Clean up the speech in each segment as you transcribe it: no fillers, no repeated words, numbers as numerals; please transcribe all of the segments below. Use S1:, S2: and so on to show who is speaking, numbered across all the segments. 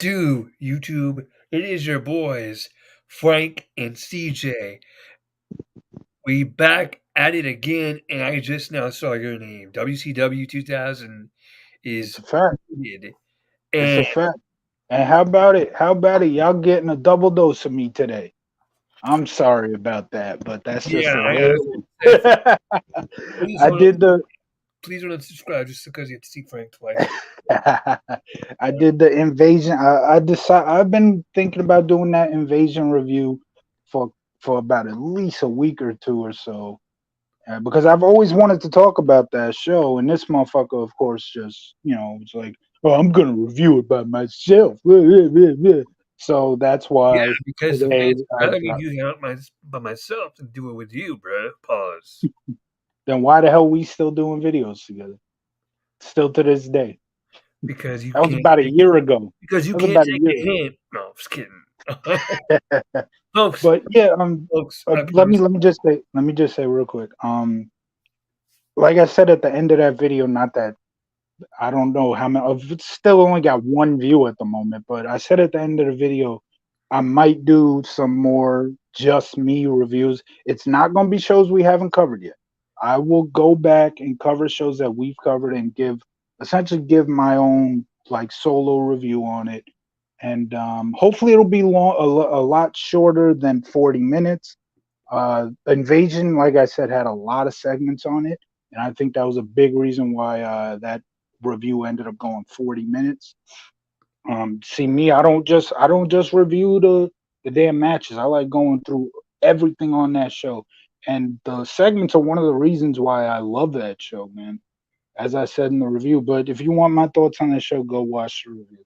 S1: do, YouTube? It is your boys, Frank and CJ. We back at it again, and I just now saw your name. WCW 2000
S2: It's
S1: is
S2: a fact.
S1: needed.
S2: It's
S1: And
S2: a fact. And how about it? How about it? Y'all getting a double dose of me today. I'm sorry about that, but that's just
S1: yeah,
S2: the
S1: I
S2: way
S1: gotta say,
S2: it is.
S1: please
S2: I
S1: don't
S2: did the
S1: please don't unsubscribe just because you have to see Frank twice.
S2: I did the invasion. I've been thinking about doing that invasion review for about at least a week or two or so. Because I've always wanted to talk about that show, and this motherfucker, of course, just it's like, oh, I'm gonna review it by myself. So that's
S1: Yeah,
S2: why
S1: because the
S2: today
S1: fans would
S2: I
S1: rather me
S2: dropped.
S1: do that by myself than do it with you, bro. Pause.
S2: Then why the hell we still doing videos together? Still to this day.
S1: Because you
S2: That was
S1: can't
S2: about a
S1: take
S2: year ago.
S1: because you
S2: That was
S1: can't
S2: about a
S1: take
S2: year
S1: a
S2: ago.
S1: hint. No, I'm just kidding. Folks,
S2: But yeah,
S1: I
S2: let me
S1: promise.
S2: let me just say real quick. Like I said at the end of that video, not that I don't know how many. It's still only got one view at the moment, but I said at the end of the video, I might do some more just me reviews. It's not going to be shows we haven't covered yet. I will go back and cover shows that we've covered and essentially give my own like solo review on it. And hopefully it'll be a lot shorter than 40 minutes. Invasion, like I said, had a lot of segments on it, and I think that was a big reason why that review ended up going 40 minutes. See me, I don't just review the damn matches. I like going through everything on that show, and the segments are one of the reasons why I love that show, man. As I said in the review, but if you want my thoughts on that show, go watch the review.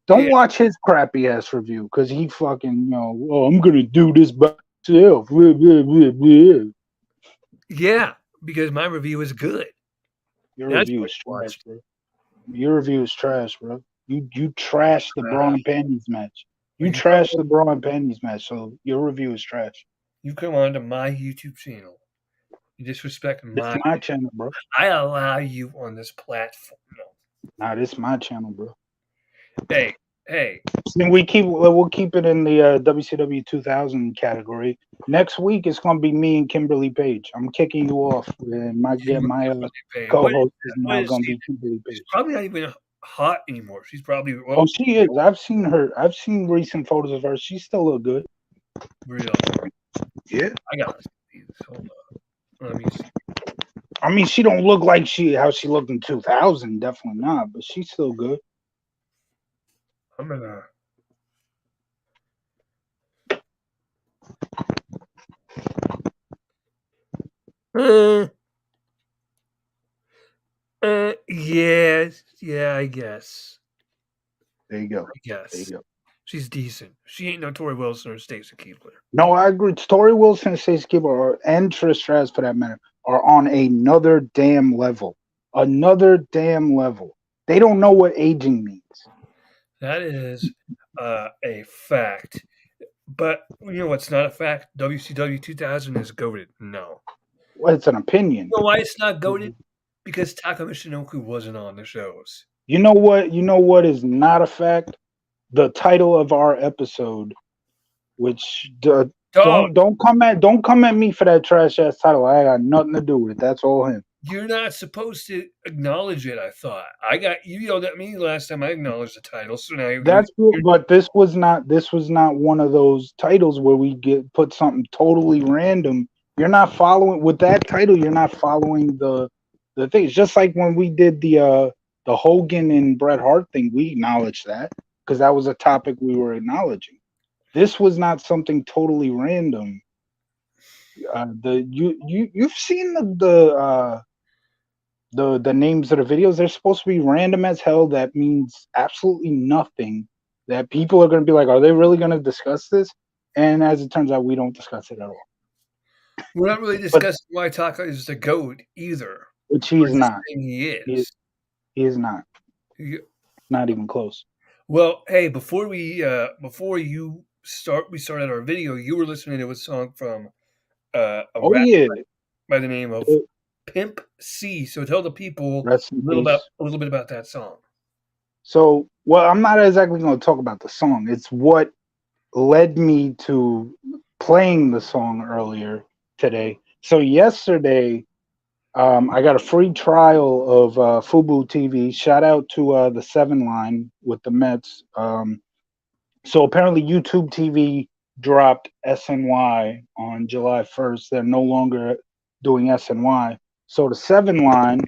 S2: Don't
S1: Yeah,
S2: watch his crappy ass review because he fucking oh, I'm gonna do this by myself. Blah, blah, blah, blah.
S1: yeah, because my review is good.
S2: Your
S1: That's
S2: review
S1: what
S2: is
S1: you
S2: trash,
S1: missed.
S2: bro. Your review is trash, bro. You trashed the bra and panties match.
S1: When
S2: You trashed the bra and panties match, so your review is trash.
S1: you come onto my YouTube channel, you disrespect
S2: This
S1: my.
S2: my channel, bro.
S1: I allow you on this platform. No,
S2: Nah, this my channel, bro.
S1: hey, hey,
S2: And we'll keep it in the WCW 2000 category. Next week it's gonna be me and Kimberly Page. I'm kicking you off, and my
S1: What
S2: co-host is
S1: what
S2: now
S1: is
S2: gonna
S1: she?
S2: be Kimberly
S1: She's
S2: Page.
S1: probably not even hot anymore. She's probably
S2: Oh, she is. I've seen her. I've seen recent photos of her. She still look good.
S1: real.
S2: Yeah.
S1: I gotta see this. Hold on. Let me see.
S2: I mean, she don't look like how she looked in 2000. Definitely not. But she's still good.
S1: I'm gonna. Uh, yeah, I guess.
S2: There you go.
S1: I
S2: There you
S1: guess
S2: go.
S1: she's decent. She ain't no Tori Wilson or Stacey Keebler.
S2: No, I agree. Tori Wilson and Stacey Keebler and Trish Stratus, for that matter, are on another damn level. Another damn level. They don't know what aging means.
S1: That is a fact. But you know what's not a fact? WCW 2000 is goaded. No.
S2: Well, it's an opinion.
S1: You know why it's not goaded? Because Taka Michinoku wasn't on the shows.
S2: You know what? You know what is not a fact? The title of our episode, which
S1: Dog,
S2: don't come at me for that trash ass title. I got nothing to do with it. That's all him.
S1: you're not supposed to acknowledge it, I thought. I got you yelled at me last time I acknowledged the title, so now
S2: But this was not one of those titles where we get put something totally random. You're not following with that title. You're not following the things. Just like when we did the Hogan and Bret Hart thing, we acknowledged that because that was a topic we were acknowledging. This was not something totally random. You've seen the names of the videos. They're supposed to be random as hell. That means absolutely nothing. That people are going to be like, are they really going to discuss this? And as it turns out, we don't discuss it at all.
S1: we're not really
S2: But
S1: discussing why Taka is the GOAT either.
S2: which he
S1: We're
S2: is
S1: just
S2: not.
S1: saying he
S2: He,
S1: is.
S2: he is not.
S1: You-
S2: Not even close.
S1: Well, hey, before we started our video, you were listening to a song from a
S2: Oh
S1: rap
S2: yeah.
S1: by the name of Pimp C. So tell the people
S2: Rest in peace.
S1: a little bit about that song.
S2: So well, I'm not exactly going to talk about the song. It's what led me to playing the song earlier today. So yesterday, I got a free trial of Fubu TV. Shout out to the Seven Line with the Mets. So apparently, YouTube TV dropped SNY on July 1st. They're no longer doing SNY. So the Seven Line,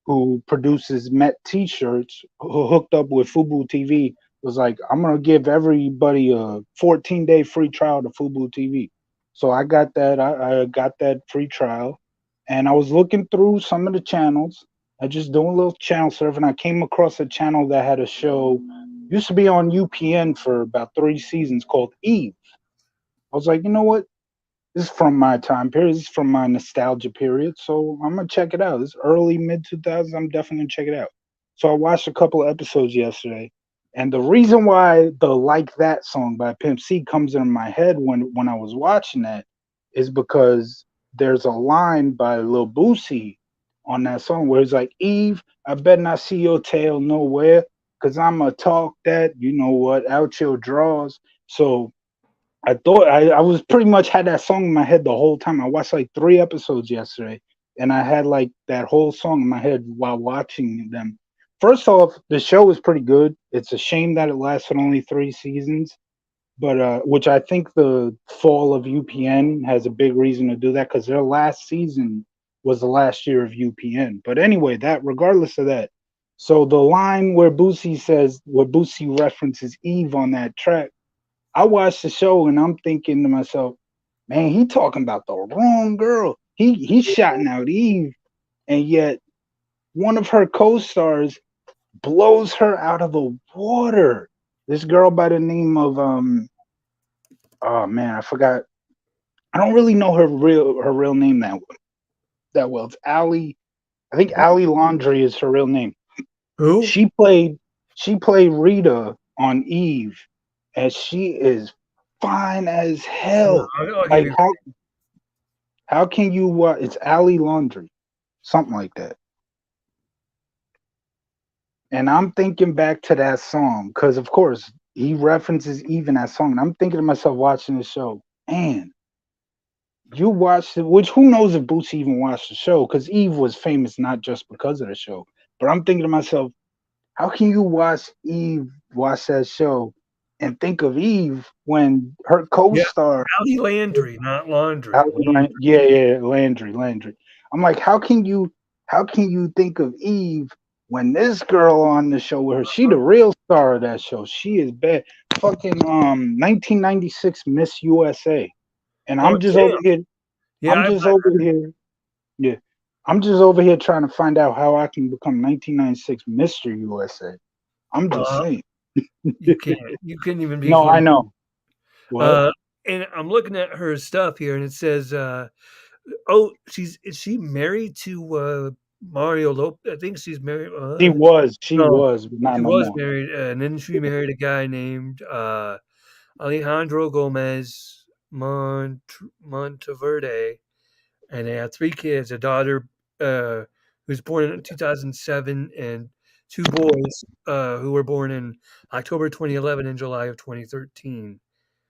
S2: who produces Met T-shirts, who hooked up with Fubu TV, was like, "I'm gonna give everybody a 14-day free trial to Fubu TV." So I got that. I got that free trial, and I was looking through some of the channels. I just doing a little channel surfing. I came across a channel that had a show used to be on UPN for about 3 seasons called Eve. I was like, you know what? This is from my time period. This is from my nostalgia period. So I'm gonna check it out. It's early mid 2000s. I'm definitely gonna check it out. So I watched a couple of episodes yesterday, and the reason why the "Like That" song by Pimp C comes in my head when I was watching that is because there's a line by Lil Boosie on that song where it's like, "Eve, I better not see your tail nowhere, cause I'ma talk that, you know what, out your drawers." So I thought I was pretty much had that song in my head the whole time. I watched like 3 episodes yesterday, and I had like that whole song in my head while watching them. First off, the show is pretty good. It's a shame that it lasted only 3 seasons, but which I think the fall of UPN has a big reason to do that because their last season was the last year of UPN. But anyway, that regardless of that, so the line where Boosie references Eve on that track, I watched the show and I'm thinking to myself, man, he talking about the wrong girl. He's shouting out Eve, and yet one of her co-stars blows her out of the water. This girl by the name of oh man, I forgot. I don't really know her real name that well. It's Allie. I think Allie Laundry is her real name.
S1: Who?
S2: She played she played Rita on Eve, and she is fine as
S1: No,
S2: hell.
S1: I'll give
S2: Like
S1: you.
S2: how can you it's Allie Laundry, something like that. And I'm thinking back to that song because of course he references Eve in that song. And I'm thinking to myself watching the show, man, you watched it, which who knows if Boosie even watched the show because Eve was famous not just because of the show. But I'm thinking to myself, how can you watch that show and think of Eve when her
S1: Yeah,
S2: co-star
S1: Allie Landry, not Laundry. Landry.
S2: Yeah, yeah, Landry. I'm like, how can you think of Eve when this girl on the show with her, she the real star of that show. She is bad. Fucking 1996 Miss USA. And
S1: Oh,
S2: I'm just over
S1: damn.
S2: here,
S1: Yeah,
S2: I'm just over here, yeah. I'm just over here trying to find out how I can become 1996 Mr. USA. I'm just
S1: uh,
S2: saying.
S1: you can't. You couldn't even be
S2: No, I
S1: 40.
S2: know. What?
S1: Uh, and I'm looking at her stuff here, and it says, "Oh, is she married to Mario Lopez? I think she's married.
S2: She
S1: No,
S2: was, but not
S1: she
S2: no
S1: was
S2: more.
S1: married, and then she married a guy named Alejandro Gomez Monteverde, and they had 3 kids: a daughter who was born in 2007, and 2 boys who were born in October 2011 and July of 2013.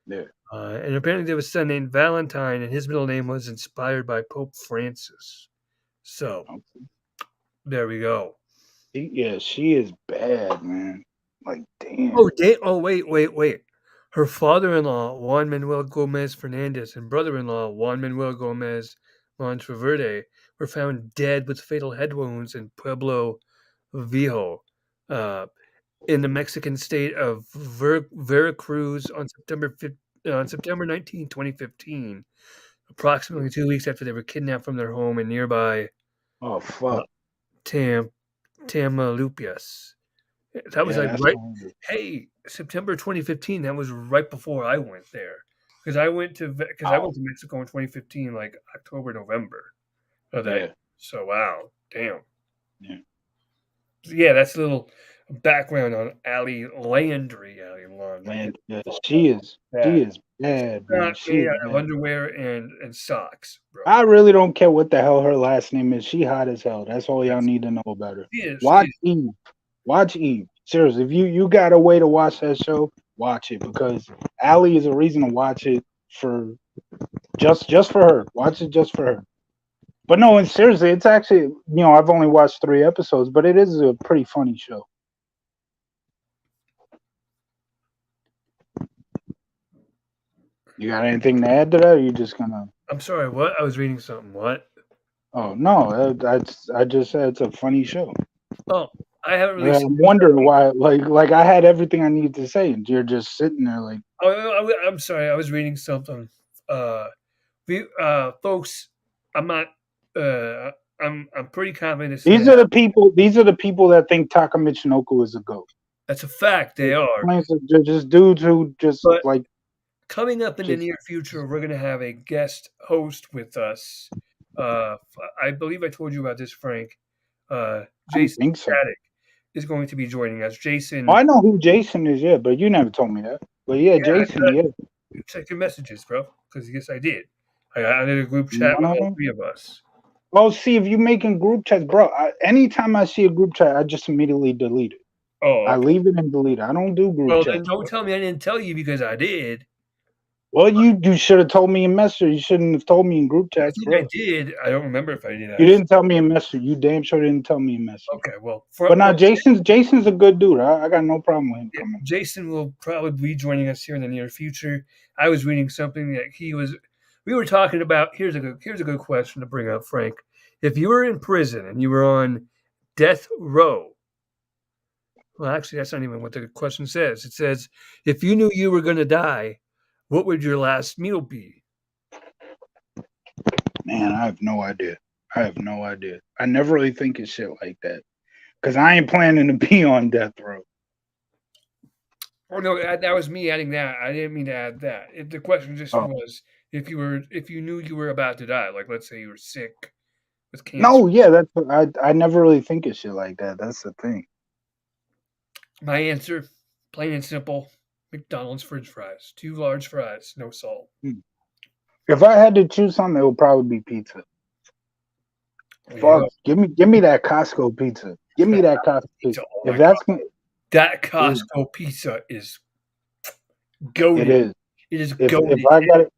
S2: Yeah.
S1: And apparently, there was a son named Valentine, and his middle name was inspired by Pope Francis. So there we go.
S2: She is bad, man. Like, damn.
S1: Oh, wait. Her father-in-law, Juan Manuel Gomez Fernandez, and brother-in-law, Juan Manuel Gomez Monteverde, were found dead with fatal head wounds in Pueblo Viejo, uh, in the Mexican state of Veracruz on September 19, 2015, approximately 2 weeks after they were kidnapped from their home in nearby
S2: Oh
S1: uh,
S2: fuck.
S1: Tam Tamaulipas. That was
S2: Yeah,
S1: like
S2: that's
S1: right.
S2: horrible.
S1: Hey, September 2015. That was right before I went there because I
S2: Wow.
S1: went to Mexico in 2015, like October, November of that.
S2: Yeah.
S1: So wow, damn.
S2: Yeah.
S1: So, yeah, that's a little background on Ali Landry. Ali Laundry.
S2: Man,
S1: Get
S2: yeah,
S1: the fuck
S2: she
S1: out.
S2: is
S1: That
S2: she is bad, man.
S1: not
S2: She
S1: made
S2: is
S1: out of
S2: bad.
S1: underwear and socks, bro.
S2: I really don't care what the hell her last name is. She hot as hell. That's all y'all
S1: That's
S2: need to know about her.
S1: she is. She is.
S2: Watch Eve. Watch Eve. Seriously, if you got a way to watch that show, watch it because Allie is a reason to watch it for just for her. Watch it just for her. But no, and seriously, it's actually I've only watched 3 episodes, but it is a pretty funny show. You got anything to add to that? Or you just gonna?
S1: I'm sorry, what? I was reading something. What?
S2: Oh no, I just said it's a funny show.
S1: Oh, I haven't really
S2: I'm
S1: seen the
S2: wondering
S1: show.
S2: why, like I had everything I needed to say, and you're just sitting there like.
S1: I'm sorry, I was reading something. Uh, folks, I'm not. I'm pretty confident it's gonna
S2: These are
S1: happen.
S2: the people. These are the people that think Taka Michinoku is a goat.
S1: That's a fact. They are.
S2: They're just dudes who just
S1: But
S2: like
S1: coming up in the
S2: just.
S1: near future, we're gonna have a guest host with us. I believe I told you about this, Frank.
S2: I don't
S1: Jason
S2: think so.
S1: Static is going to be joining us.
S2: Oh,
S1: Jason,
S2: I know who Jason is, yeah, but you never told me that. But yeah,
S1: yeah,
S2: Jason, yeah.
S1: check your messages, bro. Because yes, I did. I did a group chat with all three of us.
S2: Oh, see, if you making group chats, bro. Anytime I see a group chat, I just immediately delete it.
S1: Oh,
S2: I
S1: okay.
S2: leave it and delete it. I don't do group
S1: Well, then
S2: chats,
S1: don't
S2: bro.
S1: tell me I didn't tell you because I did.
S2: Well, you should have told me in Messenger. You shouldn't have told me in group
S1: I
S2: chats,
S1: think I
S2: bro.
S1: did. I don't remember if I did
S2: You
S1: actually.
S2: didn't tell me in Messenger. You damn sure didn't tell me in Messenger.
S1: Okay, well,
S2: But now Jason's a good dude. I got no problem with him
S1: yeah,
S2: coming.
S1: Jason will probably be joining us here in the near future. I was reading something that he was. We were talking about. Here's a good question to bring up, Frank. If you were in prison and you were on death row, well, actually, that's not even what the question says. It says, if you knew you were going to die, what would your last meal be?
S2: Man, I have no idea. I have no idea. I never really think of shit like that because I ain't planning to be on death row.
S1: Oh no, that was me adding that. I didn't mean to add that. The question just
S2: Oh
S1: was if you knew you were about to die, like let's say you were sick with cancer.
S2: no, yeah, I never really think of shit like that. That's the thing.
S1: My answer, plain and simple, McDonald's French fries, 2 large fries, no salt.
S2: If I had to choose something, it would probably be pizza.
S1: There you
S2: Fuck,
S1: go.
S2: give me that Costco pizza. Give me that Costco pizza.
S1: Pizza. Oh
S2: If
S1: my god,
S2: that's
S1: that
S2: dude,
S1: Costco pizza is
S2: it
S1: goaded.
S2: is.
S1: It is
S2: If
S1: goaded.
S2: I got
S1: It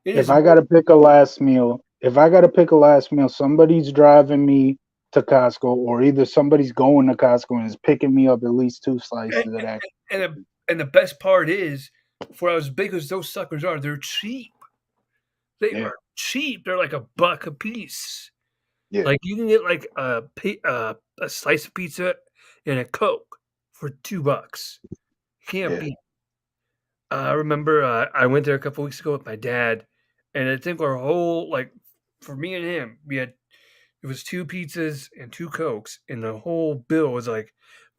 S2: if
S1: is.
S2: I got to pick a last meal, if I got to pick a last meal, somebody's driving me to Costco, or either somebody's going to Costco and is picking me up at least 2 slices
S1: And,
S2: of that.
S1: and the best part is, for as big as those suckers are, they're cheap. They
S2: Yeah,
S1: are cheap. They're like $1 a piece.
S2: yeah,
S1: Like you can get like a slice of pizza and a Coke for $2. Can't
S2: yeah.
S1: beat. I remember I went there a couple weeks ago with my dad, and I think our whole like for me and him, we had it was 2 pizzas and 2 Cokes, and the whole bill was like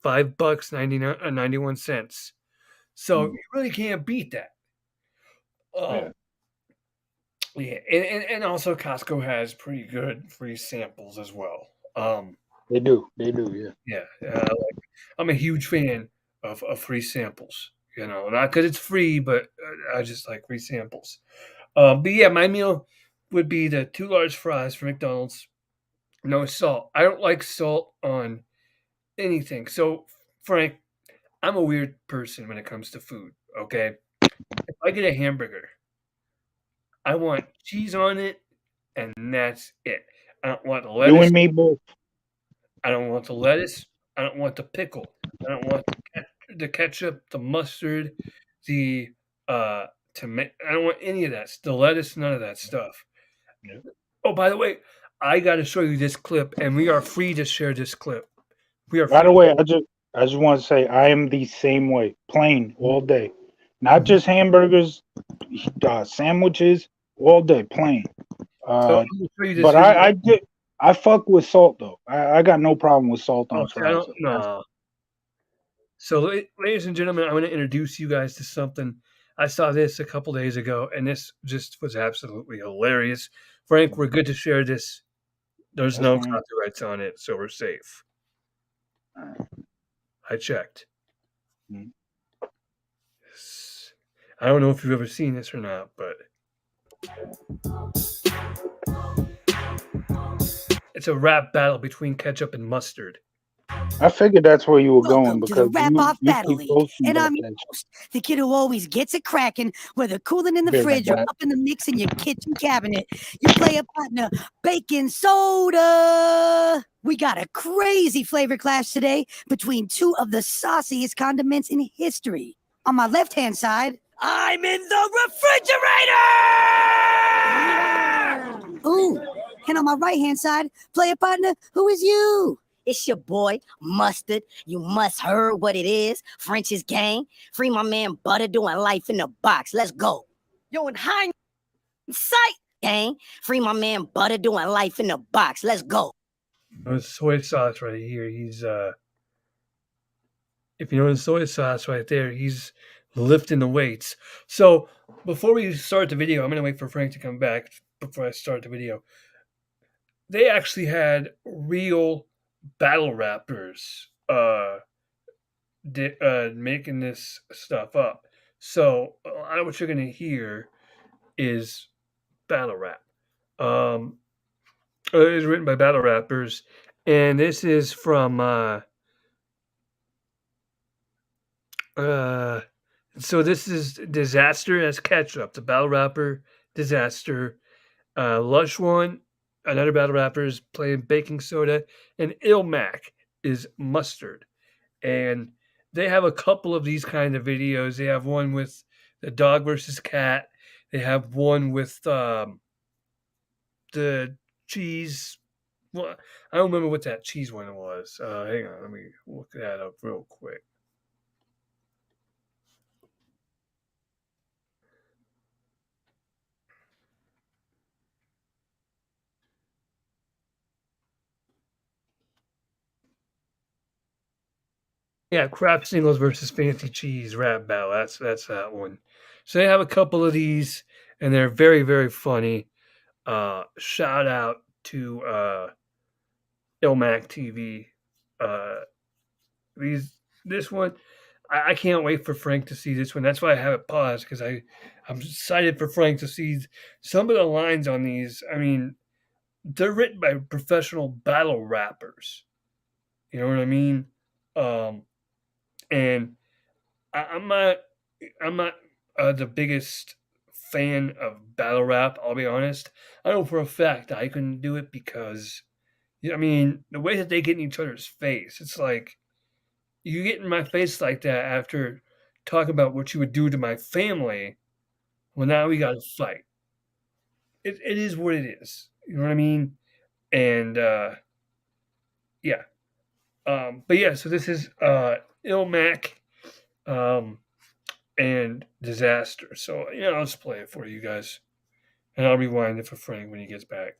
S1: $5 91 cents. So
S2: Mm,
S1: you really can't beat that.
S2: yeah.
S1: Um, yeah, and also Costco has pretty good free samples as well.
S2: They do. They do. Yeah.
S1: Yeah, like, I'm a huge fan of free samples. You know, not because it's free, but I just like free samples. But yeah, my meal would be the 2 large fries from McDonald's, no salt. I don't like salt on anything. So, Frank, I'm a weird person when it comes to food. Okay, if I get a hamburger, I want cheese on it, and that's it. I don't want the
S2: You
S1: lettuce.
S2: and me both.
S1: I don't want the lettuce. I don't want the pickle. I don't want the ketchup, the mustard, the tomato. I don't want any of that. The lettuce, none of that stuff.
S2: Yeah.
S1: Oh, by the way, I got to show you this clip, and we are free to share this clip. We are
S2: By
S1: free.
S2: the way, I just want to say I am the same way, plain all day, not just hamburgers, sandwiches all day, plain.
S1: So
S2: Uh,
S1: I'm gonna show you this
S2: but
S1: video.
S2: I fuck with salt though. I got no problem with salt
S1: Oh,
S2: on
S1: see, I
S2: fries.
S1: don't know. So, ladies and gentlemen, I'm going to introduce you guys to something. I saw this a couple days ago, and this just was absolutely hilarious. Frank, we're good to share this. There's
S2: That's
S1: no
S2: fine.
S1: copyrights on it, so we're safe. I checked.
S2: Mm.
S1: I don't know if you've ever seen this or not, but it's a rap battle between ketchup and mustard.
S2: I figured that's where you were going
S3: Welcome to the
S2: because
S3: Rap-Off
S2: you
S3: Battle
S2: keep
S3: League,
S2: posting
S3: and
S2: about
S3: I'm your
S2: that shit.
S3: host, the kid who always gets it cracking, whether cooling in the
S2: Being like
S3: fridge or
S2: that.
S3: up in the mix in your kitchen cabinet. Your player partner, Baking Soda. We got a crazy flavor clash today between two of the sauciest condiments in history. On my left-hand side, I'm in the refrigerator! Ooh, and on my right-hand side, player partner, who is you? It's your boy, Mustard. You must heard what it is. French's gang. Free my man Butter doing life in the box. Let's go. Yo, in hindsight, gang. Free my man Butter doing life in the box. Let's go.
S1: Soy sauce right here. He's if you know the soy sauce right there, he's lifting the weights. So before we start the video, I'm gonna wait for Frank to come back before I start the video. They actually had real battle rappers making this stuff up. So a lot of what you're gonna hear is battle rap. Um, it is written by battle rappers, and this is from uh, so this is Disaster as Ketchup, the battle rapper Disaster. Lush One, another battle rapper, is playing Baking Soda, and Ilmac is Mustard. And they have a couple of these kind of videos. They have one with the dog versus cat. They have one with the cheese. Well, I don't remember what that cheese one was. Hang on, let me look that up real quick. Yeah, crap singles versus fancy cheese rap battle. That's that one. So they have a couple of these, and they're very very funny. Shout out to Ilmac TV. Uh, these this one, I can't wait for Frank to see this one. That's why I have it paused because I'm excited for Frank to see some of the lines on these. I mean, they're written by professional battle rappers. You know what I mean? Um, and I'm not the biggest fan of battle rap. I'll be honest. I know for a fact I couldn't do it because I mean the way that they get in each other's face. It's like you get in my face like that after talking about what you would do to my family. Well, now we got to fight. It is what it is. You know what I mean? And yeah. But yeah. So this is Ilmac. Um, and Disaster. So yeah, I'll just play it for you guys, and I'll rewind it for Frank when he gets back.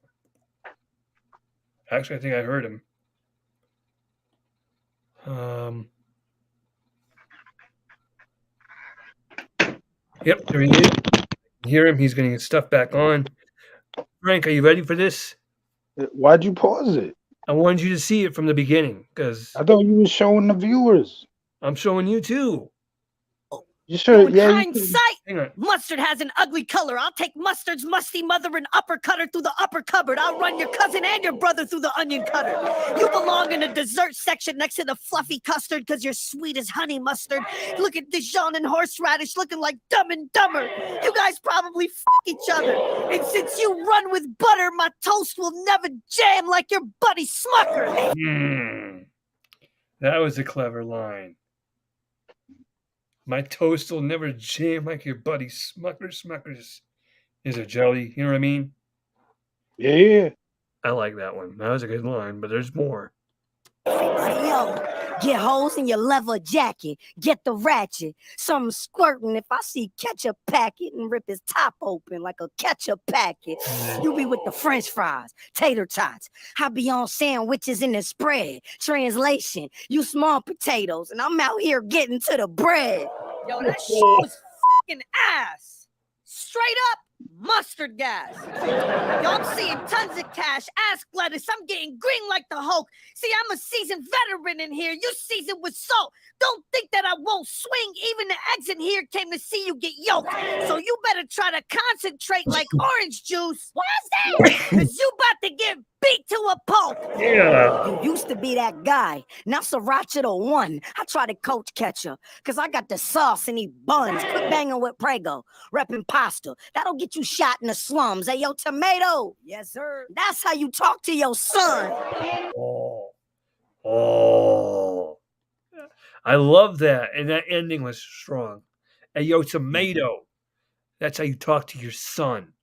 S1: Actually, I think I heard him. Yep, there he is. You hear him? He's getting his stuff back on. Frank, are you ready for this?
S2: Why'd you pause it?
S1: I wanted you to see it from the beginning because
S2: I thought you were showing the viewers.
S1: I'm showing you too.
S2: You should,
S3: In
S2: yeah.
S3: hindsight,
S1: Hang on.
S3: Mustard has an ugly color. I'll take Mustard's musty mother and uppercut her through the upper cupboard. I'll run your cousin and your brother through the onion cutter. You belong in the dessert section next to the fluffy custard because you're sweet as honey mustard. Look at Dijon and horseradish looking like Dumb and Dumber. You guys probably each other. And since you run with butter, my toast will never jam like your buddy Smucker.
S1: That was a clever line. My toast will never jam like your buddy Smuckers. Smuckers is a jelly. You know what I mean?
S2: Yeah.
S1: I like that one. That was a good line, but there's more.
S3: Yo, get holes in your leather jacket. Get the ratchet. Something squirting if I see ketchup packet and rip his top open like a ketchup packet. You be with the French fries, tater tots. I be on sandwiches in the spread. Translation, you small potatoes, and I'm out here getting to the bread. Yo, that shit was fucking ass. Straight up mustard gas. Yo, I'm seeing tons of cash. Ask lettuce. I'm getting green like the Hulk. See, I'm a seasoned veteran in here. You seasoned with salt. Don't think that I won't no swing. Even the exit here came to see you get yoked. So you better try to concentrate like orange juice. Why's that? Because you about to get beat to a pulp.
S1: Yeah.
S3: You used to be that guy. Now Sriracha the one. I try to coach catcher. Because I got the sauce in these buns. Quit banging with Prego. Repping pasta. That'll get you shot in the slums. Hey, yo, tomato. Yes, sir. That's how you talk to your son.
S1: Oh. Oh. I love that. And that ending was strong. Hey, yo, tomato. That's how you talk to your son.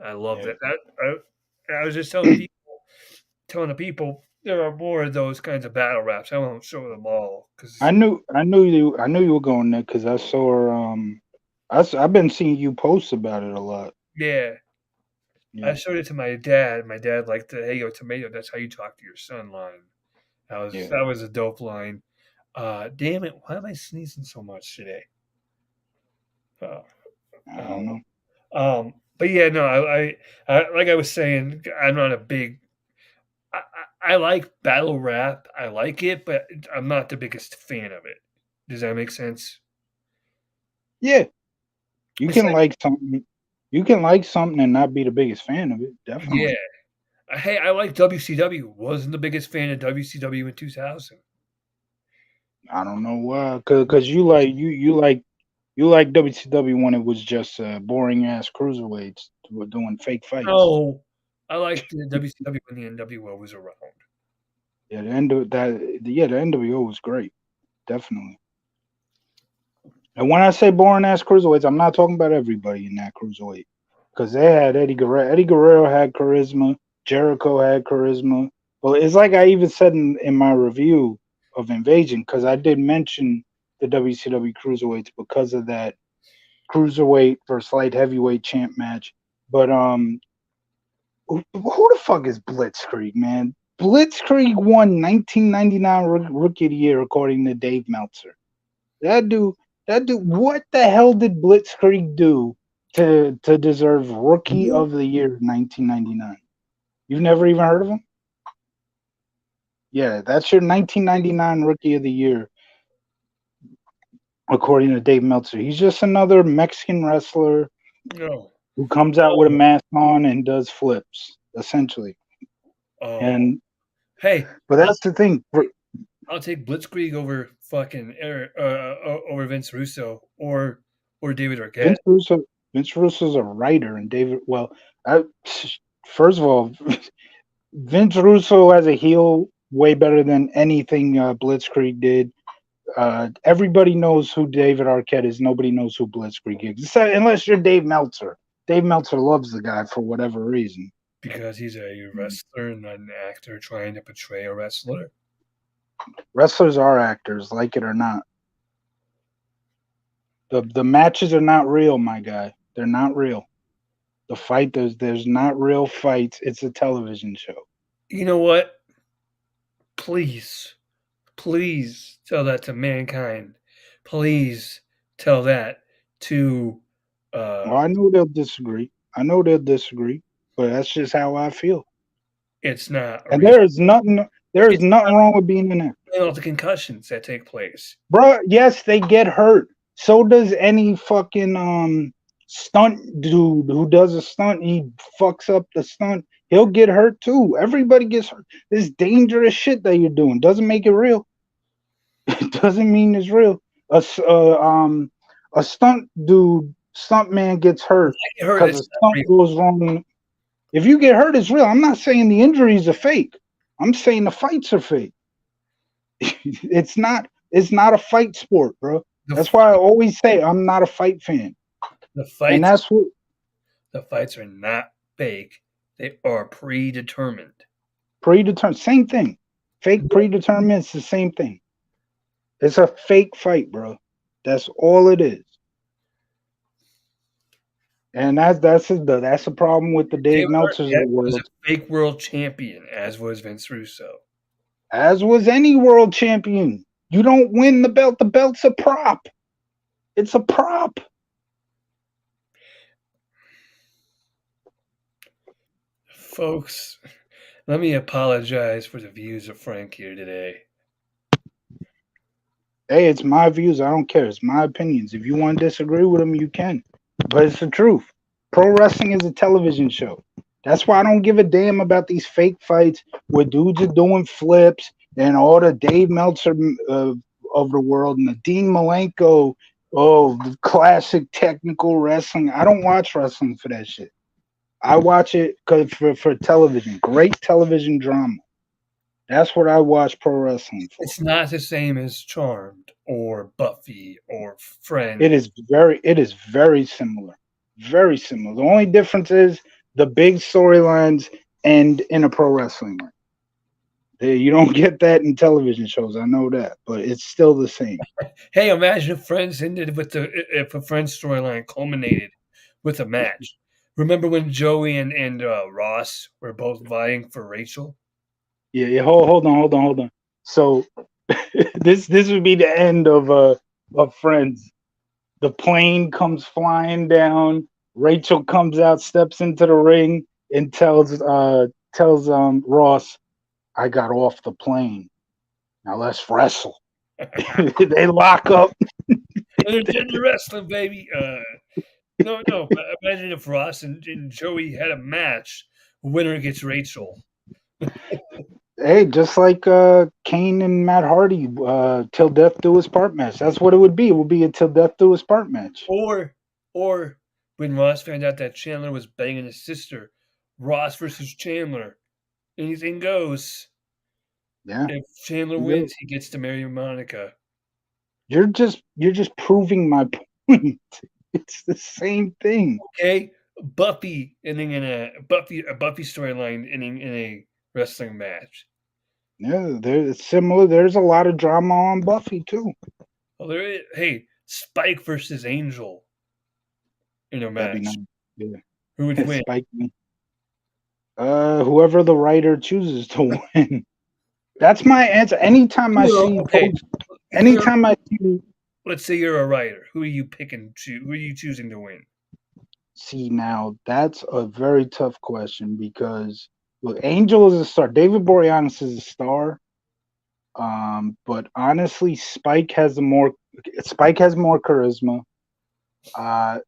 S1: I love
S2: Yeah.
S1: that. I was just telling the people there are more of those kinds of battle raps. I won't show them all because
S2: I knew you were going there because I saw I've been seeing you post about it a lot.
S1: yeah, I
S2: Yeah.
S1: showed it to my dad. My dad liked the "Hey yo, tomato." That's how you talk to your son line.
S2: Yeah.
S1: That was a dope line. Damn it! Why am I sneezing so much today? Uh,
S2: I don't
S1: oh,
S2: know.
S1: but yeah, no, I like I was saying, I'm not a big. I like battle rap. I like it, but I'm not the biggest fan of it. Does that make sense?
S2: Yeah. You
S1: It's
S2: can
S1: like,
S2: like something. You can like something and not be the biggest fan of it.
S1: yeah.
S2: Definitely.
S1: Hey, I like WCW. Wasn't the biggest fan of WCW in 2000.
S2: I don't know why. Cause you like WCW when it was just boring ass cruiserweights who were doing fake fights.
S1: No, I liked the WCW when the NWO was around.
S2: Yeah, the NWO was great. Definitely. And when I say boring ass cruiserweights, I'm not talking about everybody in that cruiserweight. Because they had Eddie Guerrero. Eddie Guerrero had charisma. Jericho had charisma. Well, it's like I even said in my review of Invasion, because I did mention the WCW cruiserweights because of that cruiserweight versus light heavyweight champ match. But who the fuck is Blitzkrieg, man? Blitzkrieg won 1999 Rookie of the Year according to Dave Meltzer. That dude, what the hell did Blitzkrieg do to deserve Rookie of the Year 1999? You've never even heard of him? Yeah, that's your 1999 Rookie of the Year, according to Dave Meltzer. He's just another Mexican wrestler
S1: No.
S2: who comes out with a mask on and does flips, essentially.
S1: Oh,
S2: And
S1: hey,
S2: but that's the thing.
S1: I'll take Blitzkrieg over fucking over Vince Russo or David Arquette
S2: Vince Russo, Vince Russo's a writer, and David. Well, I, first of all, Vince Russo as a heel way better than anything Blitzkrieg did. Everybody knows who David Arquette is. Nobody knows who Blitzkrieg is, unless you're Dave Meltzer. Dave Meltzer loves the guy for whatever reason.
S1: because he's a wrestler, not an actor trying to portray a wrestler.
S2: Wrestlers are actors, like it or not. The matches are not real, my guy. They're not real. The fight there's not real fights. It's a television show.
S1: You know what? Please, please tell that to mankind. Please tell that to
S2: Well, I know they'll disagree. I know they'll disagree, but that's just how I feel.
S1: it's not a
S2: And
S1: real.
S2: there is
S1: It's
S2: nothing wrong with being an actor.
S1: all the concussions that take place.
S2: Bro, yes, they get hurt. So does any fucking stunt dude who does a stunt. He fucks up the stunt. He'll get hurt too. Everybody gets hurt. This dangerous shit that you're doing doesn't make it real. It doesn't mean it's real. A stunt dude, stunt man gets hurt
S1: I heard
S2: because
S1: it's
S2: a
S1: not
S2: stunt
S1: real
S2: goes wrong. If you get hurt, it's real. I'm not saying the injuries are fake. I'm saying the fights are fake. It's not a fight sport, bro.
S1: the
S2: That's why I
S1: fight,
S2: always say I'm not a fight fan.
S1: the
S2: And
S1: fights
S2: that's what
S1: the fights are not fake. They are predetermined.
S2: predetermined same thing. Fake predetermined, it's the same thing. It's a fake fight, bro. That's all it is. And that's the problem with the Dave
S1: David
S2: Meltzers of the
S1: Arquette was a
S2: world.
S1: fake world champion, as was Vince Russo.
S2: As was any world champion. You don't win the belt. The belt's a prop. It's a prop.
S1: Folks, let me apologize for the views of Frank here today.
S2: Hey, it's my views. I don't care. It's my opinions. If you want to disagree with them, you can. But it's the truth. Pro wrestling is a television show. That's why I don't give a damn about these fake fights where dudes are doing flips and all the Dave Meltzer of the world and the Dean Malenko, the classic technical wrestling. I don't watch wrestling for that shit. I watch it for television, great television drama. That's what I watch pro wrestling for.
S1: It's not the same as Charmed or Buffy or
S2: It
S1: Friends.
S2: is very similar. Very similar. The only difference is the big storylines end in a pro wrestling ring. You don't get that in television shows. I know that, but it's still the same.
S1: Hey, imagine if Friends ended with if a Friends storyline culminated with a match. Remember when Joey and Ross were both vying for Rachel?
S2: Yeah. Hold on. So this would be the end of Friends. The plane comes flying down. Rachel comes out, steps into the ring, and tells Ross, "I got off the plane. Now let's wrestle." They lock up.
S1: Intergender wrestling, baby. No. Imagine if Ross and Joey had a match. Winner gets Rachel.
S2: Hey, just like Kane and Matt Hardy, till death do us part match. That's what it would be. It would be a till death do us part match.
S1: Or when Ross found out that Chandler was banging his sister, Ross versus Chandler. Anything goes.
S2: Yeah,
S1: If Chandler wins, he gets to marry Monica.
S2: you're just proving my point. It's the same thing.
S1: Okay, Buffy ending in a Buffy storyline ending in a wrestling match.
S2: Yeah, it's similar. There's a lot of drama on Buffy too.
S1: Well, hey, Spike versus Angel in a
S2: That'd be
S1: match.
S2: nice. Yeah,
S1: Who would win?
S2: Spike. Whoever the writer chooses to win. That's my answer. Anytime I see
S1: Okay,
S2: folks, anytime I see.
S1: let's say you're a writer. Who are you picking? Who are you choosing to win?
S2: See, now that's a very tough question because look, Angel is a star. David Boreanaz is a star. But honestly, Spike has more charisma.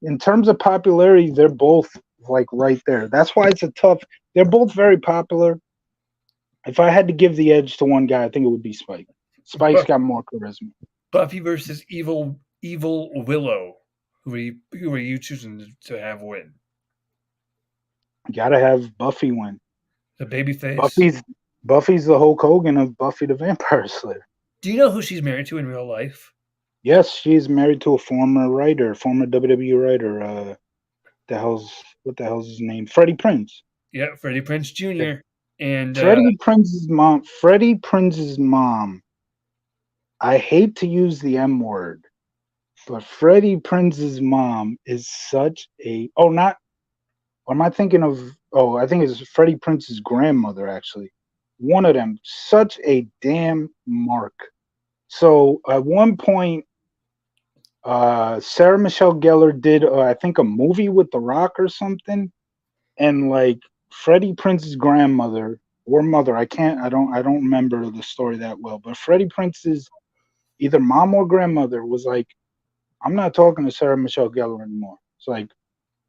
S2: In terms of popularity, they're both like right there. That's why it's a tough. They're both very popular. If I had to give the edge to one guy, I think it would be Spike. Spike's got more charisma.
S1: Buffy versus Evil Willow. Who are you choosing to have win?
S2: Gotta have Buffy win.
S1: The babyface.
S2: Buffy's the Hulk Hogan of Buffy the Vampire Slayer.
S1: Do you know who she's married to in real life?
S2: Yes, she's married to a former WWE writer. What the hell's his name? Freddie Prinze.
S1: Yeah, Freddie Prinze Jr. And
S2: Freddie Prinze's mom. Freddie Prinze's mom. I hate to use the M word, but Freddie Prinze's mom is such a. Oh, not. Or am I thinking of? Oh, I think it's Freddie Prinze's grandmother. Actually, one of them. Such a damn mark. So at one point, Sarah Michelle Gellar did, I think, a movie with The Rock or something, and like Freddie Prinze's grandmother or mother, I don't remember the story that well, but Freddie Prinze's either mom or grandmother was like, "I'm not talking to Sarah Michelle Gellar anymore." It's like,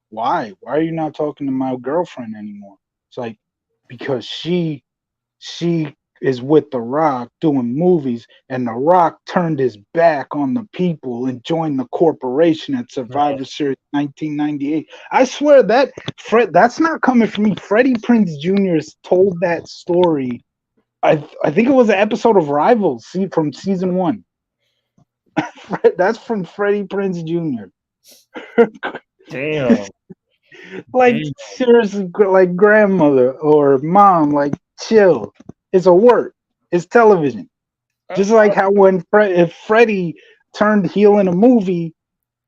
S2: why? Why are you not talking to my girlfriend anymore? It's like because she is with The Rock doing movies, and The Rock turned his back on the people and joined the corporation at Survivor Series 1998. I swear that's not coming from me. Freddie Prinze Jr. told that story. I think it was an episode of Rivals from season 1. That's from Freddie Prinze Jr.
S1: damn.
S2: Like seriously, like grandmother or mom, like chill. It's a work. It's television. Just like how when if Freddie turned heel in a movie,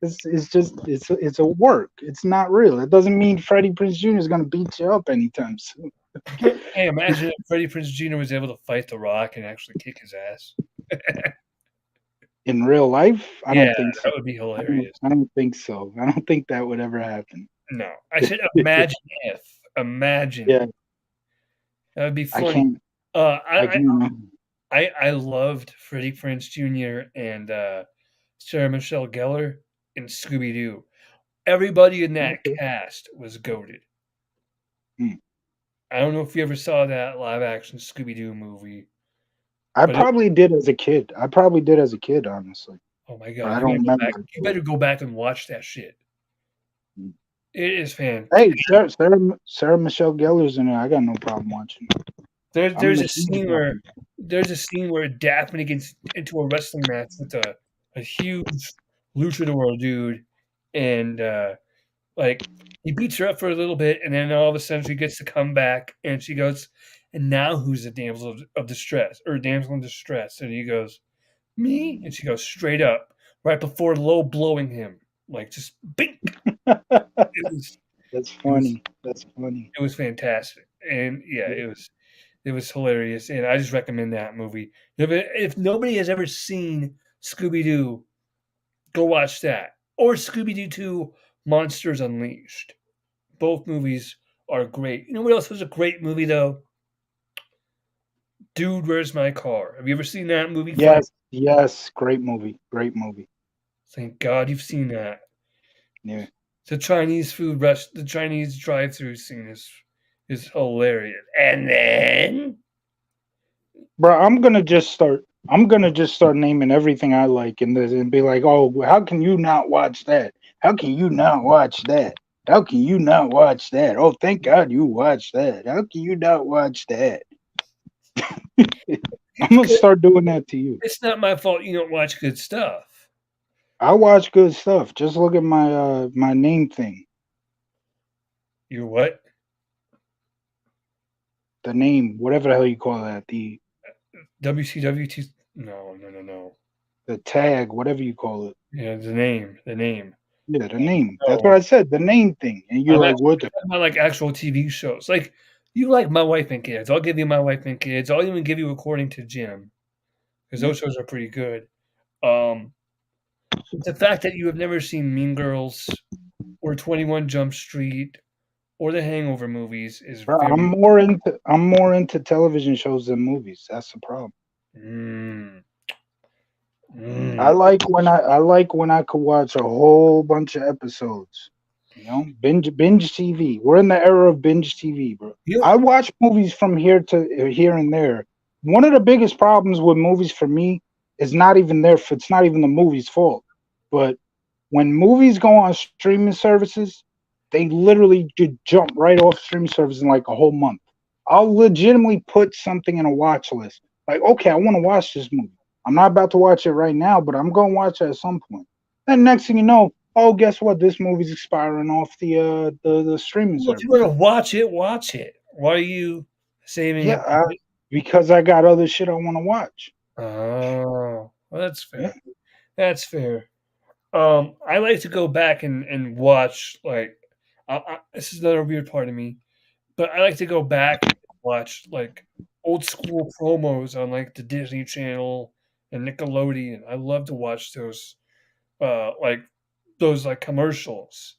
S2: it's a work. It's not real. It doesn't mean Freddie Prinze Jr. is gonna beat you up anytime soon.
S1: Hey, imagine if Freddie Prinze Jr. was able to fight The Rock and actually kick his ass.
S2: In real life, I don't think so.
S1: That would be hilarious.
S2: I don't think so. I don't think that would ever happen.
S1: No, I said imagine if. Imagine.
S2: Yeah,
S1: That would be
S2: I
S1: funny.
S2: can't. I can't.
S1: I loved Freddie Prinze Jr. and Sarah Michelle Gellar in Scooby Doo. Everybody in that
S2: Okay.
S1: cast was goated.
S2: Hmm.
S1: I don't know if you ever saw that live action Scooby Doo movie,
S2: I
S1: but it,
S2: probably did as a kid. I probably did as a kid, honestly,
S1: oh my
S2: but
S1: god,
S2: I
S1: you
S2: don't
S1: better go
S2: remember
S1: back.
S2: it.
S1: You better go back and watch that shit.
S2: Hmm.
S1: It is
S2: Hey,
S1: fantastic.
S2: Sarah Michelle Gellar's in it. I got no problem watching it. I'm
S1: There's
S2: a
S1: a
S2: huge
S1: scene where
S2: fan.
S1: Daphne gets into a wrestling match with a huge luchador dude, and like he beats her up for a little bit, and then all of a sudden she gets to come back, and she goes, "And now who's the damsel of distress or damsel in distress?" And he goes, "Me," and she goes straight up right before low blowing him, like just bink. It was
S2: That's
S1: it was
S2: funny. That's funny.
S1: it was fantastic, and yeah,
S2: Yeah.
S1: it was hilarious, and I just recommend that movie. If nobody has ever seen Scooby Doo, go watch that or Scooby Doo 2: Monsters Unleashed. Both movies are great. You know what else was a great movie though? Dude, Where's My Car? Have you ever seen that movie, Frank?
S2: Yes, yes, great movie. Great movie.
S1: Thank God you've seen that.
S2: Yeah.
S1: The Chinese drive-through scene is hilarious. And then
S2: Bro, I'm gonna just start naming everything I like in this and be like, oh, how can you not watch that? How can you not watch that? How can you not watch that? Oh, thank God you watched that. How can you not watch that? I'm gonna start doing that to you.
S1: it's not my fault you don't watch good stuff.
S2: I watch good stuff. Just look at my name thing.
S1: You're what?
S2: The name, whatever the hell you call that,
S1: WCW? No, no, no, no.
S2: the tag, whatever you call it.
S1: Yeah, the name.
S2: Yeah, the name. That's what
S1: No,
S2: I said, the name thing. And you're
S1: I'm
S2: like,
S1: actually
S2: what the
S1: talking about like actual TV shows. Like you like My Wife and Kids. I'll give you My Wife and Kids. I'll even give you According to Jim because
S2: yeah.
S1: those shows are pretty good. Um, the fact that you have never seen Mean Girls or 21 Jump Street or the Hangover movies is
S2: Bro,
S1: very
S2: I'm more into television shows than movies. That's the problem.
S1: mm,
S2: I
S1: mm.
S2: like when I could watch a whole bunch of episodes. You know, binge TV. We're in the era of binge TV, bro.
S1: You
S2: I watch movies from here to here and there. One of the biggest problems with movies for me is not even it's not even the movie's fault. But when movies go on streaming services, they literally just jump right off streaming service in like a whole month. I'll legitimately put something in a watch list. Like, okay, I want to watch this movie. I'm not about to watch it right now, but I'm gonna watch it at some point. And next thing you know, oh, guess what? This movie's expiring off the streaming
S1: well, if you
S2: service.
S1: want to watch it, watch it. Why are you saving
S2: Yeah,
S1: up?
S2: because I got other shit I want to watch.
S1: Oh, well, that's
S2: Yeah,
S1: fair. That's fair. I like to go back and watch like this is another weird part of me, but I like to go back and watch like old school promos on like the Disney Channel and Nickelodeon. I love to watch like those like commercials.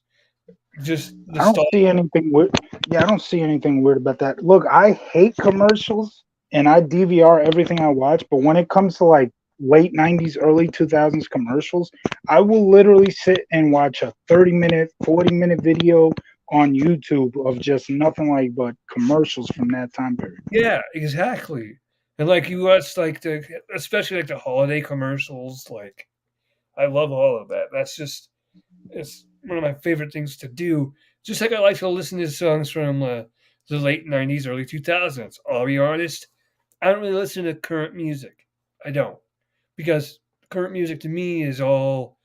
S1: Just
S2: I don't
S1: nostalgia.
S2: see anything weird. Yeah, I don't see anything weird about that. Look, I hate commercials and I DVR everything I watch, but when it comes to like late 90s, early 2000s commercials, I will literally sit and watch a 30-minute, 40-minute video on YouTube of just nothing like but commercials from that time period.
S1: Yeah, exactly. And like you watch like especially like the holiday commercials. Like I love all of that. It's one of my favorite things to do. Just like I like to listen to songs from the late '90s, early 2000s. I'll be honest, I don't really listen to current music. I don't because current music to me is all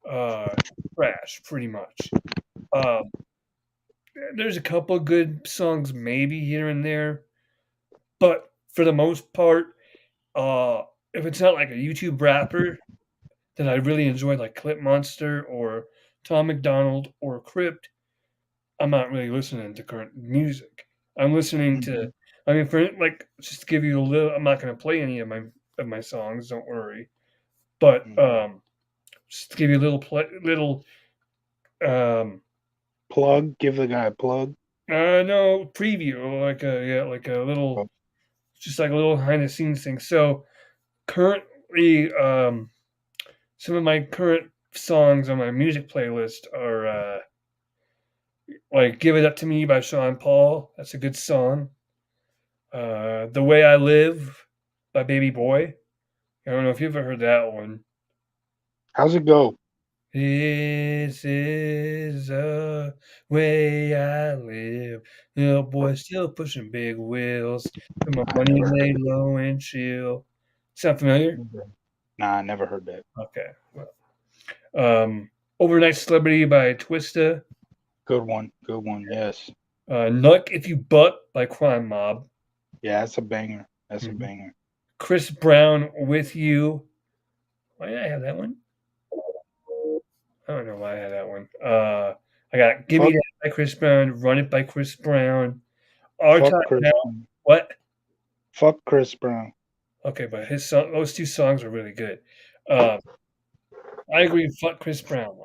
S1: uh, trash, pretty much. Um, there's a couple good songs, maybe here and there, but for the most part, if it's not like a YouTube rapper that I really enjoy, like Clip Monster or Tom McDonald or Crypt, I'm not really listening to current music. I'm listening to,
S2: Mhm,
S1: I mean, for like, just to give you a little, I'm not going to play any of my songs. Don't worry. But
S2: mhm.
S1: just to give you a little, um,
S2: Plug, give the guy a plug.
S1: no preview, like a yeah, like a little,
S2: Oh,
S1: just like a little behind the scenes thing. So currently, some of my current songs on my music playlist are like "Give It Up to Me" by Sean Paul. That's a good song. "The Way I Live" by Baby Boy. I don't know if you've ever heard that one.
S2: How's it go?
S1: This is the way I live. Little boy still pushing big wheels. Put my
S2: I
S1: money
S2: never
S1: lay
S2: heard it.
S1: low and chill. Sound familiar?
S2: Nah, I never heard that.
S1: Okay. Overnight Celebrity by Twista.
S2: Good one. Good one. Yes.
S1: Nuck If You Buck by Crime Mob.
S2: Yeah, that's a banger. That's a
S1: Mhm.
S2: banger.
S1: Chris Brown With You. Why did I have that one? I don't know why I had that one. I got Give Me
S2: Fuck,
S1: That by Chris Brown, Run It by Chris Brown. Our
S2: fuck
S1: Time
S2: Chris
S1: Now.
S2: Brown.
S1: What?
S2: Fuck Chris Brown.
S1: Okay, but those two songs are really good. Um, I agree. Fuck Chris Brown.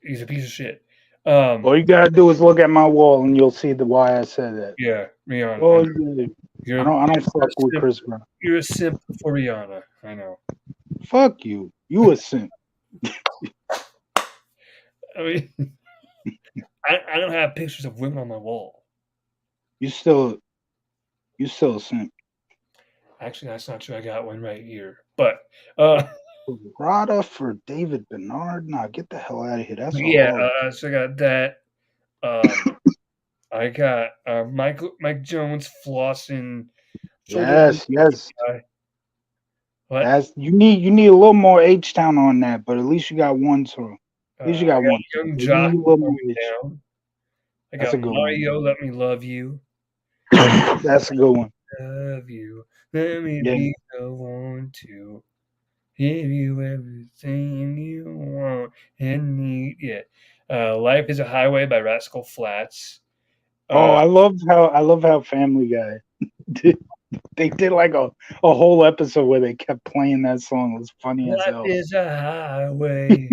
S1: He's a piece of shit.
S2: All you gotta do is look at my wall, and you'll see the why I said that.
S1: Yeah, Rihanna.
S2: Oh, yeah.
S1: You're,
S2: I
S1: you're
S2: don't fuck
S1: a
S2: with
S1: simp.
S2: Chris Brown.
S1: You're a simp for Rihanna. I know.
S2: Fuck you. You a simp.
S1: I mean, I don't have pictures of women on my wall.
S2: You still a simp.
S1: Actually, that's not true. I got one right here. But uh,
S2: Rada for David Bernard. Nah, get the hell out of here. That's a
S1: yeah,
S2: hog.
S1: so I got that. I got Mike Jones flossing shoulder.
S2: Yes, yes.
S1: What?
S2: That's you need a little more H Town on that, but at least you got one song. At least you
S1: I
S2: got
S1: got
S2: one song.
S1: Young
S2: But you
S1: Jock
S2: need a little more
S1: going
S2: H.
S1: down. I
S2: That's
S1: got
S2: a good one.
S1: Mario, Let Me Love You.
S2: That's a good one.
S1: Love you. Let me
S2: Yeah.
S1: be the one to give you everything you want and need. Yeah. Life is a Highway by Rascal Flatts.
S2: Oh,
S1: Uh,
S2: I love how Family Guy did, they did like a whole episode where they kept playing that song. It was funny as
S1: Life
S2: hell.
S1: is a highway.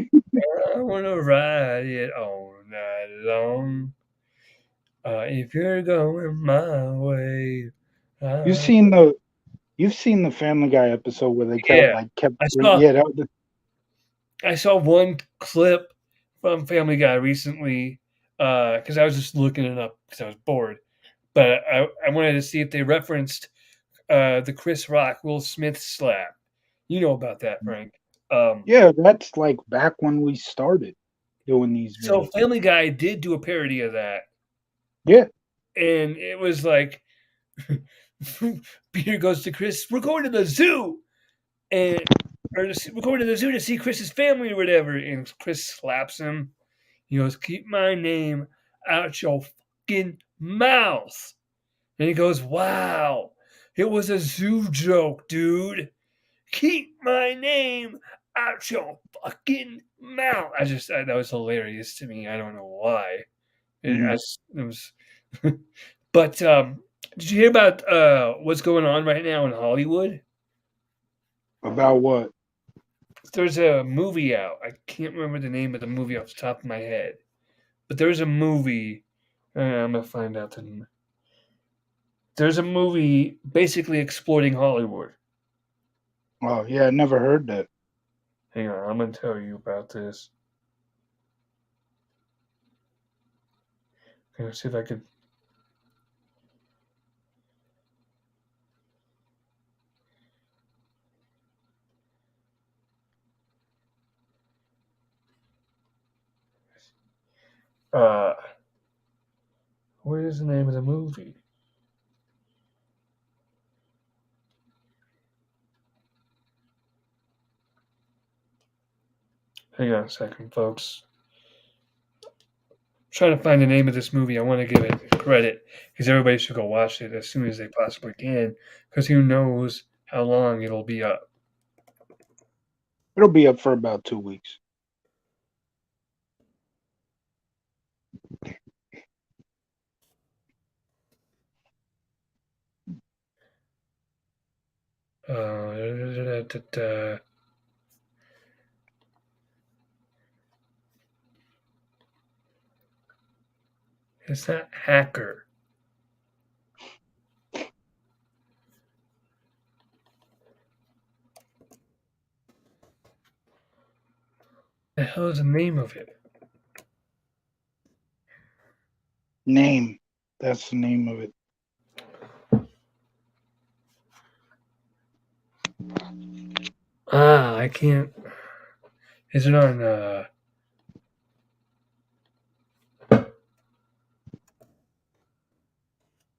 S1: I want to ride it all night long. If you're going my way.
S2: You've
S1: Uh,
S2: seen the you've seen the Family Guy episode where they
S1: yeah.
S2: kept
S1: I saw
S2: yeah that,
S1: I saw one clip from Family Guy recently because I was just looking it up because I was bored. But I wanted to see if they referenced the Chris Rock Will Smith slap. You know about that, Frank. Um,
S2: yeah, that's like back when we started doing these
S1: so
S2: videos.
S1: Family Guy did do a parody of that,
S2: Yeah.
S1: and it was like Peter goes to Chris, "We're going to the zoo," and we're going to the zoo to see Chris's family or whatever, and Chris slaps him. He goes, "Keep my name out your fucking mouth." And he goes, "Wow, it was a zoo joke, dude. Keep my name out your fucking mouth." That was hilarious to me. I don't know why.
S2: Mhm.
S1: It was, but did you hear about what's going on right now in Hollywood?
S2: About what?
S1: There's a movie out. I can't remember the name of the movie off the top of my head, but there's a movie. I'm gonna find out the name. There's a movie basically exploiting Hollywood.
S2: Oh yeah, I never heard that.
S1: Hang on, I'm gonna tell you about this. Let's see if I could. Uh, what is the name of the movie? Hang on a second, folks. Trying to find the name of this movie. I want to give it credit because everybody should go watch it as soon as they possibly can. Because who knows how long it'll be up.
S2: It'll be up for about 2 weeks.
S1: Uh, it's not Hacker. The hell is the name of it?
S2: Name. That's the name of it.
S1: I can't. Is it on?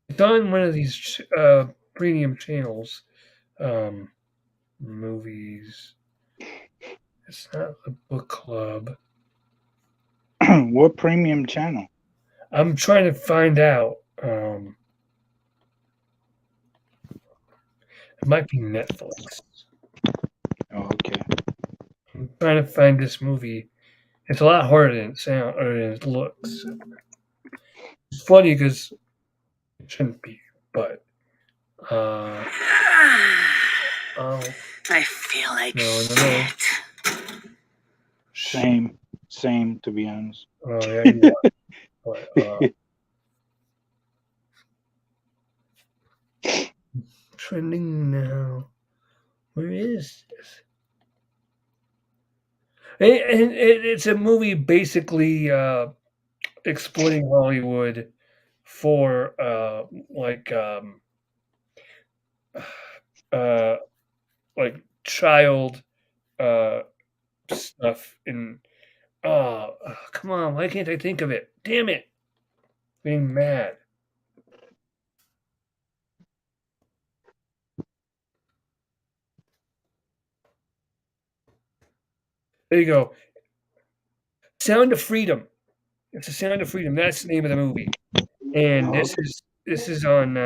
S1: It's on one of these premium channels. Um, Movies. It's not the book club.
S2: What premium channel?
S1: I'm trying to find out. It might be Netflix.
S2: Oh, okay.
S1: I'm trying to find this movie. It's a lot harder than it sounds or than it looks. It's funny because it shouldn't be, but uh, oh
S3: I feel like
S1: no.
S2: Same, to be honest.
S1: Oh yeah, you are. But trending now. Where is this? It's a movie basically exploiting Hollywood for like uh like child uh stuff in come on, why can't I think of it? Damn it. Being mad. There you go. Sound of Freedom. It's the Sound of Freedom. That's the name of the movie. And
S2: Oh,
S1: this is on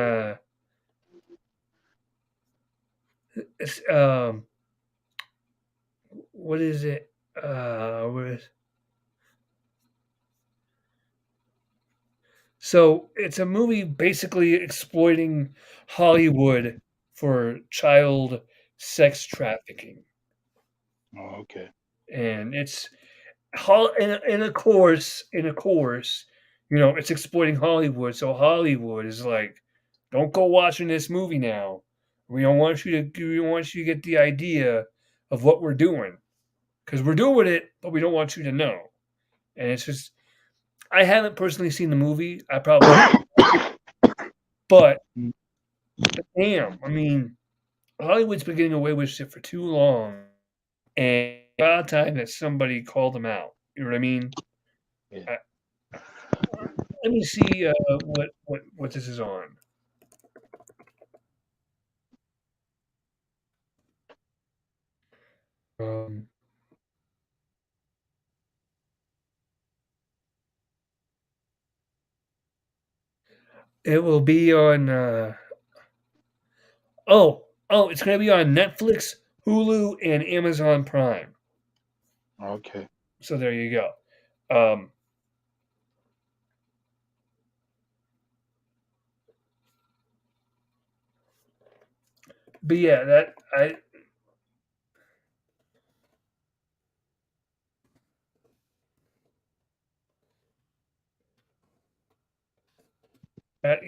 S1: it's, what is it? Where is So it's a movie basically exploiting Hollywood for child sex trafficking.
S2: okay.
S1: And it's and of course, it's exploiting Hollywood. So Hollywood is like, don't go watching this movie now. We don't want you to get the idea of what we're doing because we're doing it, but we don't want you to know. And it's just, I haven't personally seen the movie. I probably should, but damn, I mean, Hollywood's been getting away with shit for too long, and it's about time that somebody called them out. You know what I mean?
S2: Yeah.
S1: I, let me see what this is on. Um, it will be on. Oh, it's gonna be on Netflix, Hulu, and Amazon Prime.
S2: Okay.
S1: So there you go. Um, but yeah,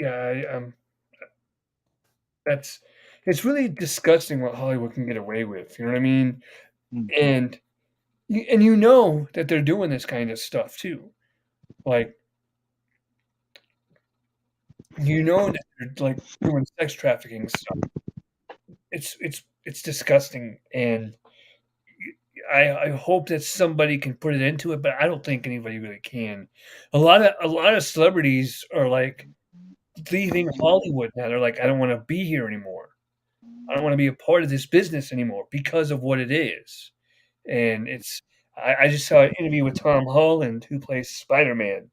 S1: yeah, that's it's really disgusting what Hollywood can get away with. You know what I mean?
S2: Mm.
S1: And you know that they're doing this kind of stuff too. Like, that they're like doing sex trafficking stuff. It's disgusting, and I hope that somebody can put it into it, but I don't think anybody really can. A lot of celebrities are like leaving Hollywood now. They're like, I don't want to be here anymore. I don't want to be a part of this business anymore because of what it is. And I just saw an interview with Tom Holland, who plays Spider Man,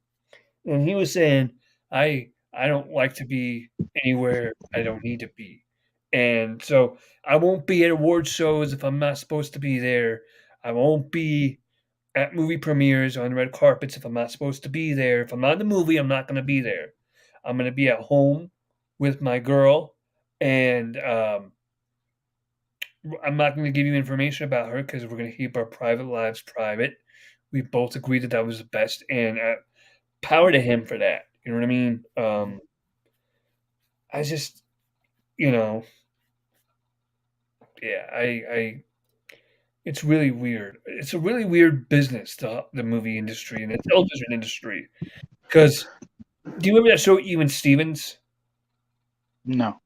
S1: and he was saying, I don't like to be anywhere I don't need to be. And so I won't be at award shows if I'm not supposed to be there. I won't be at movie premieres on red carpets if I'm not supposed to be there. If I'm not in the movie, I'm not going to be there. I'm going to be at home with my girl, and I'm not going to give you information about her because we're going to keep our private lives private. We both agreed that was the best, and power to him for that. You know what I mean? I just, you know, yeah, It's really weird. It's a really weird business, the movie industry and the television industry. Because do you remember that show Even Stevens?
S2: No.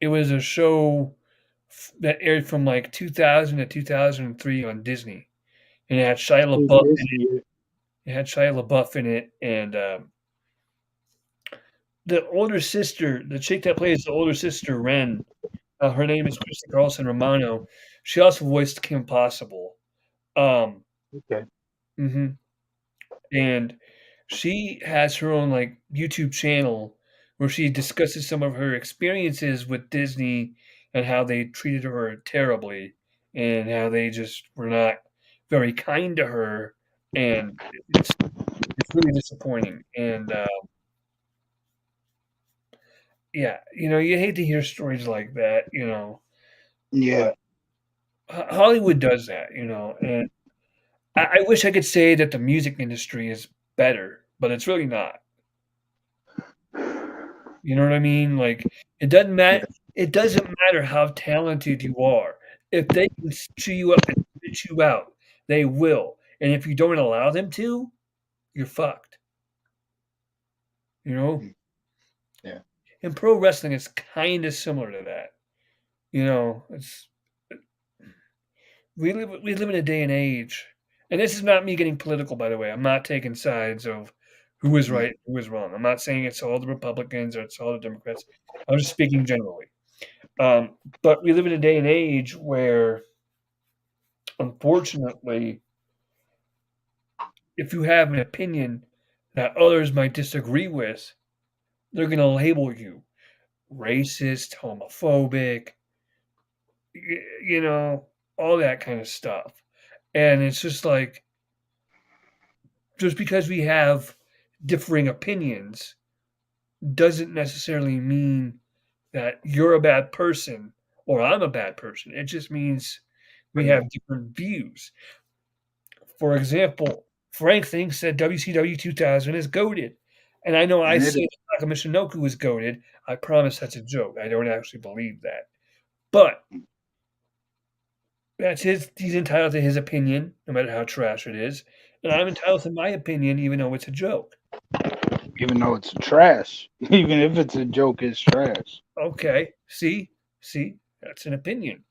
S1: It was a show that aired from like 2000 to 2003 on Disney, and it had Shia
S2: Is
S1: LaBeouf in
S2: this
S1: it.
S2: year?
S1: It had Shia LaBeouf in it, and the older sister, the chick that plays the older sister, Ren. Her name is Krista Carlson Romano. She also voiced Kim Possible. Um,
S2: Okay.
S1: mhm. And she has her own like YouTube channel where she discusses some of her experiences with Disney and how they treated her terribly and how they just were not very kind to her, and it's really disappointing. And yeah, you hate to hear stories like that,
S2: Yeah.
S1: but Hollywood does that, and I wish I could say that the music industry is better, but it's really not. You know what I mean? Like
S2: Yeah.
S1: it doesn't matter how talented you are. If they can chew you up and spit you out, they will. And if you don't allow them to, you're fucked. You know?
S2: Yeah.
S1: And pro wrestling is kind of similar to that. It's we live in a day and age, and this is not me getting political, by the way. I'm not taking sides of who is right, who is wrong. I'm not saying it's all the Republicans or it's all the Democrats. I'm just speaking generally. But we live in a day and age where, unfortunately, if you have an opinion that others might disagree with, they're going to label you racist, homophobic, you know, all that kind of stuff. And it's just like, just because we have differing opinions doesn't necessarily mean that you're a bad person or I'm a bad person. It just means we have different views. For example, Frank thinks that WCW 2000 is goated. And I know I
S2: And it
S1: say
S2: is.
S1: that Taka Michinoku is goated. I promise that's a joke. I don't actually believe that. But he's entitled to his opinion, no matter how trash it is. And I'm entitled to my opinion, even though it's a joke.
S2: Even though it's trash. Even if it's a joke, it's trash.
S1: Okay, see, that's an opinion.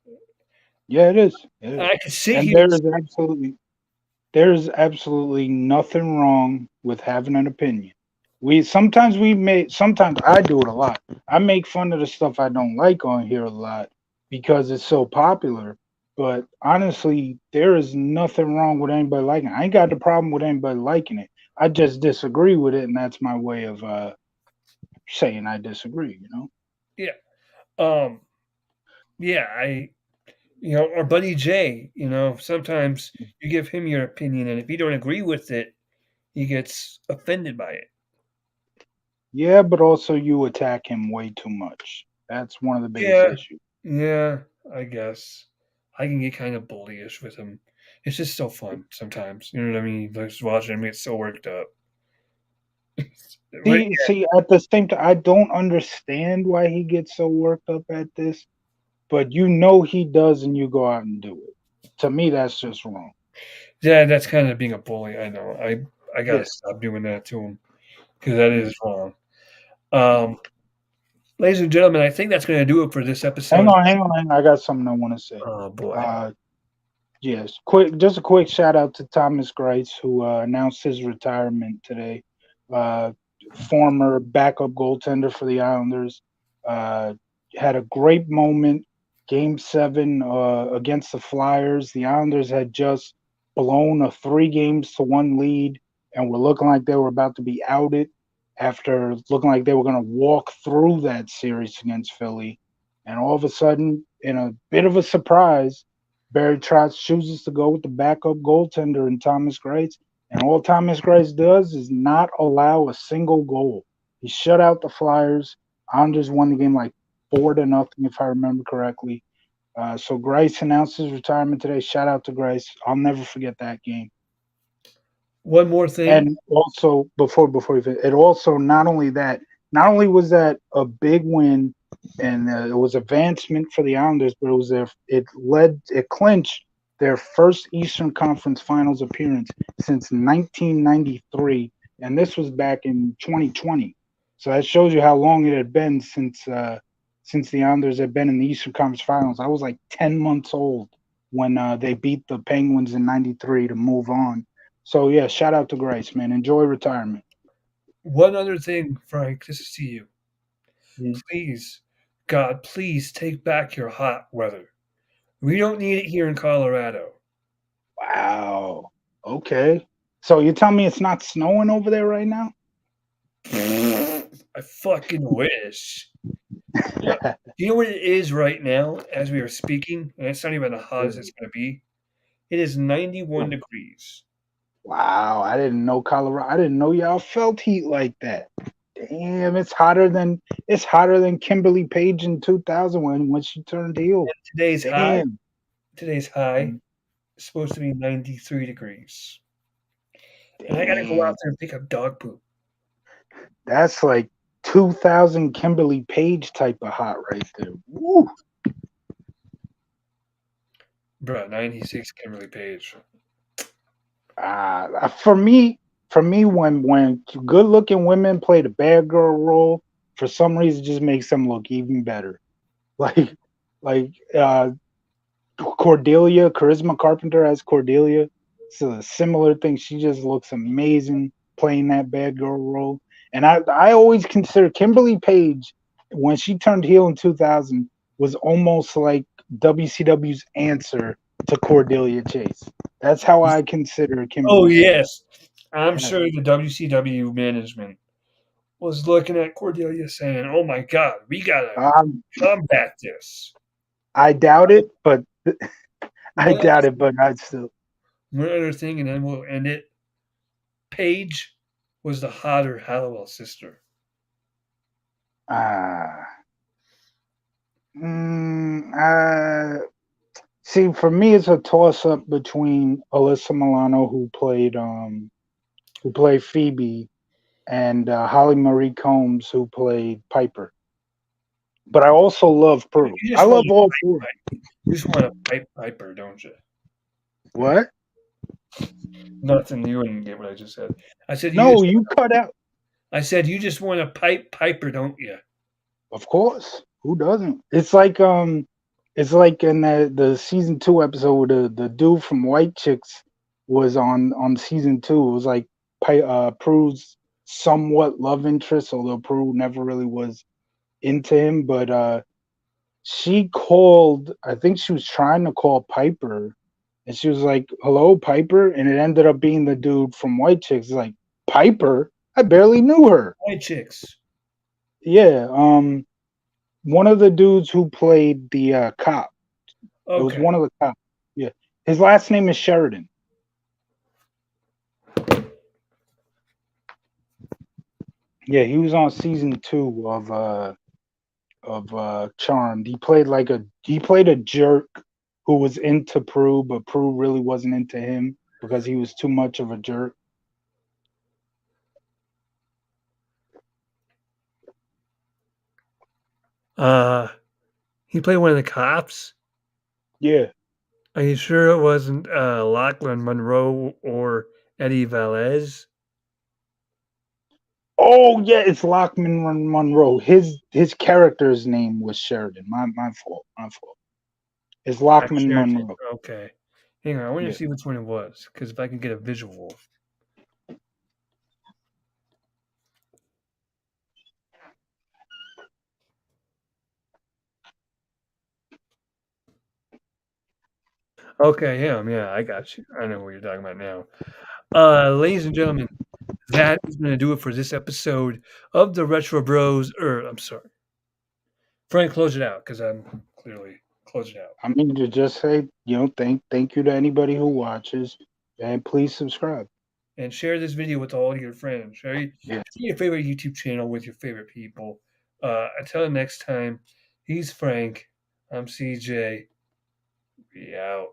S2: Yeah, it is. It is.
S1: I could sit
S2: And
S1: here and
S2: there's absolutely nothing wrong with having an opinion. Sometimes I do it a lot. I make fun of the stuff I don't like on here a lot because it's so popular. But honestly, there is nothing wrong with anybody liking it. I ain't got the problem with anybody liking it. I just disagree with it, and that's my way of saying I disagree, you know?
S1: yeah, um, yeah, our buddy Jay, sometimes you give him your opinion, and if you don't agree with it, he gets offended by it.
S2: Yeah, but also you attack him way too much. That's one of the biggest
S1: Yeah,
S2: issues.
S1: yeah, I guess I can get kind of bullyish with him. It's just so fun sometimes. You know what I mean? Just watching him get so worked up. But
S2: See, at the same time, I don't understand why he gets so worked up at this, but you know he does, and you go out and do it. To me, that's just wrong.
S1: yeah, that's kind of being a bully. I know. I
S2: Yeah.
S1: gotta stop doing that to him because that
S2: Mm,
S1: is wrong.
S2: mm.
S1: Um, ladies and gentlemen, I think that's going to do it for this
S2: Hang
S1: episode.
S2: on, hang on, hang on. I got something I want to say.
S1: Oh boy.
S2: Uh, yes, just a quick shout out to Thomas Grice, who announced his retirement today. Uh, Former backup goaltender for the Islanders. Uh, had a great moment. Game 7 against the Flyers. The Islanders had just blown a 3 games to 1 lead and were looking like they were about to be outed after looking like they were going to walk through that series against Philly. And all of a sudden, in a bit of a surprise, Barry Trotz chooses to go with the backup goaltender in Thomas Grace, and all Thomas Grace does is not allow a single goal. He shut out the Flyers. Islanders won the game like 4-0, if I remember correctly. So Grace announced his retirement today. Shout out to Grace. I'll never forget that game.
S1: One more thing.
S2: And also, before you finish, it also not only was that a big win and it was advancement for the Islanders, but it clinched their first Eastern Conference Finals appearance since 1993, and this was back in 2020. So that shows you how long it had been since the Islanders had been in the Eastern Conference Finals. I was like 10 months old when they beat the Penguins in '93 to move on. So yeah, shout out to Grace, man. Enjoy retirement.
S1: One other thing, Frank, this is to you.
S2: Mm.
S1: Please, God, please take back your hot weather. We don't need it here in Colorado.
S2: Wow. Okay. So you tell me it's not snowing over there right now?
S1: I fucking wish. Yeah. Do you know what it is right now as we are speaking? And it's not even the hottest it's going to be. It is 91 degrees.
S2: Wow, I didn't know Colorado. I didn't know y'all felt heat like that. Damn, it's hotter than Kimberly Page in 2000 when she turned heel.
S1: Today's high,
S2: Damn.
S1: today's high
S2: Mm,
S1: is supposed to be 93 degrees. And I got to go out
S2: Damn.
S1: there and pick up dog poop.
S2: That's like 2000 Kimberly Page type of hot right there. Woo.
S1: Bruh, 96 Kimberly Page.
S2: For me, when good looking women play the bad girl role, for some reason, it just makes them look even better. Like, like Cordelia, Charisma Carpenter as Cordelia. It's a similar thing. She just looks amazing playing that bad girl role. And I always consider Kimberly Page when she turned heel in 2000 was almost like WCW's answer to Cordelia Chase. That's how I consider
S1: Oh,
S2: Kimberly Page.
S1: yes. I'm
S2: Yeah.
S1: sure the WCW management was looking at Cordelia saying, oh my God, we got to
S2: Um,
S1: combat this.
S2: I doubt it, but I
S1: One other,
S2: doubt it, but I'd still.
S1: one other thing, and then we'll end it. Paige was the hotter Hallowell sister.
S2: Ah. See, for me, it's a toss up between Alyssa Milano, who played Phoebe, and Holly Marie Combs, who played Piper. But I also love Prue.
S1: You
S2: I
S1: just want
S2: love
S1: to
S2: all four.
S1: you just want to pipe Piper, don't you?
S2: What?
S1: Nothing. You wouldn't get what I just said. I said you
S2: No,
S1: just.
S2: you cut out.
S1: I said you just want to pipe Piper, don't you?
S2: Of course. Who doesn't? It's like in the season 2 episode, the dude from White Chicks was on season 2. It was like Prue's somewhat love interest, although Prue never really was into him. But she called. I think she was trying to call Piper, and she was like, "Hello, Piper," and it ended up being the dude from White Chicks. It's like, Piper? I barely knew her.
S1: White chicks.
S2: Yeah. One of the dudes who played the cop. It was
S1: Okay.
S2: one of the cops. Yeah. His last name is Sheridan. Yeah, he was on season 2 of Charmed. He played a jerk who was into Prue, but Prue really wasn't into him because he was too much of a jerk.
S1: Uh, he played one of the cops.
S2: Yeah.
S1: Are you sure it wasn't Lachlan Monroe or Eddie Velez?
S2: Oh yeah, it's Lockman Monroe. His character's name was Sheridan. My fault. My fault. It's Lockman
S1: Sheraton.
S2: Monroe.
S1: Okay. Hang on. I want to
S2: Yeah.
S1: see which one it was because if I can get a visual. Okay, him. Yeah, I got you. I know what you're talking about now. Ladies and gentlemen, that is going to do it for this episode of the Retro Bros. I'm sorry. Frank, close it out because I'm clearly closed it out.
S2: I mean to just say, thank you to anybody who watches, and please subscribe.
S1: And share this video with all your friends. Share
S2: Yeah.
S1: your favorite YouTube channel with your favorite people. Until next time, he's Frank. I'm CJ. We out.